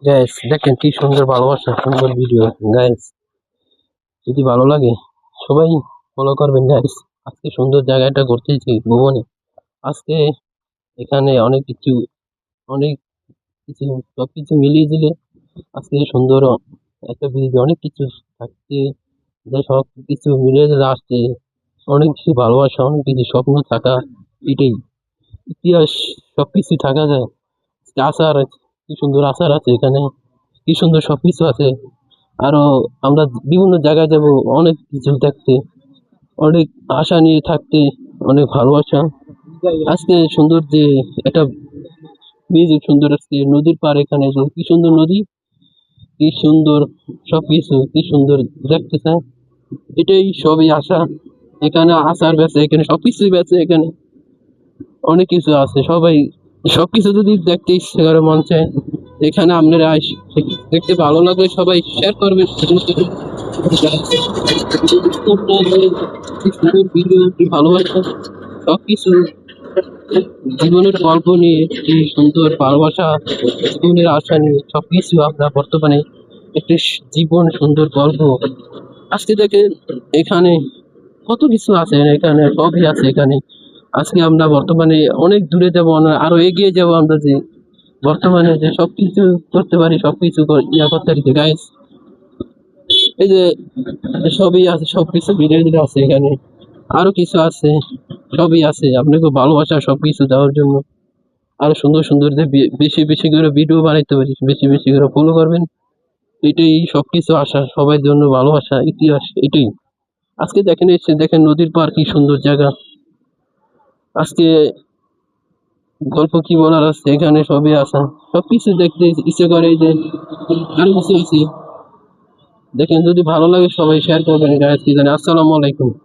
Guys দেখেন কি সুন্দর ভালোবাসা, সুন্দর ভিডিও। গাইস যদি ভালো লাগে সবাই ফলো করবেন গাইস। আজকে সুন্দর জায়গাটা ঘুরতেছি ভুবনে। আজকে এখানে অনেক কিছু সবকিছু মিলিয়ে দিলে আজকে সুন্দর একটা ভিডিও, অনেক কিছু থাকতে যা সব কিছু মিলিয়ে দিলে আসছে অনেক কিছু ভালোবাসা, অনেক কিছু স্বপ্ন থাকা, এটাই ইতিহাস। সবকিছু থাকা যায়। আচার, কি সুন্দর আচার আছে এখানে, কি সুন্দর সবকিছু আছে। আরো আমরা বিভিন্ন জায়গায় যাব, অনেক কিছু দেখতে, অনেক আশা নিয়ে থাকতে, অনেক ভালোবাসা। আজকে সুন্দর যে একটা মিউজিক সুন্দর, আজকে নদীর পার, এখানে যে কি সুন্দর নদী, কি সুন্দর সবকিছু, কি সুন্দর দেখতেছে। এটাই সবই আশা। এখানে আচার বেচে, এখানে সবকিছুই বেচে, এখানে অনেক কিছু আছে। সবাই সবকিছু যদি দেখতে ইচ্ছে করে, মন চায় এখানে আপনারা দেখতে ভালো লাগলে সবাই শেয়ার করবেন। ভিডিও কি ভালোবাসা, সবকিছু জীবনের গল্প নিয়ে, কি সুন্দর ভালোবাসা, জীবনের আশা নিয়ে সবকিছু আমরা বর্তমানে একটি জীবন সুন্দর গল্প। আজকে দেখেন এখানে কত কিছু আছে, এখানে সবই আছে এখানে। আজকে আমরা বর্তমানে অনেক দূরে যাব, আরো এগিয়ে যাব। আমরা যে বর্তমানে যে সবকিছু করতে পারি, সবকিছু করতে পারি গাইস। এই যে সবই আছে, সবকিছু ভিডিও দিতে আছে এখানে, আরো কিছু আছে, সবই আছে আপনাকে ভালোবাসা সবকিছু দেওয়ার জন্য। আরো সুন্দর সুন্দর যে বেশি বেশি করে ভিডিও বানাইতে পারি, বেশি বেশি করে ফলো করবেন। এটাই সবকিছু আশা, সবার জন্য ভালোবাসা, ইতিহাস এটাই। আজকে দেখেন এসে দেখেন নদীর পার, কি সুন্দর জায়গা। আজকে গল্প কি বলার আছে, এখানে সবই আসা, সবকিছু দেখতে ইচ্ছে করে। এই যে আরো কিছু আছে দেখেন, যদি ভালো লাগে সবাই শেয়ার করবেন গাইস। কি জানি, আসসালামু আলাইকুম।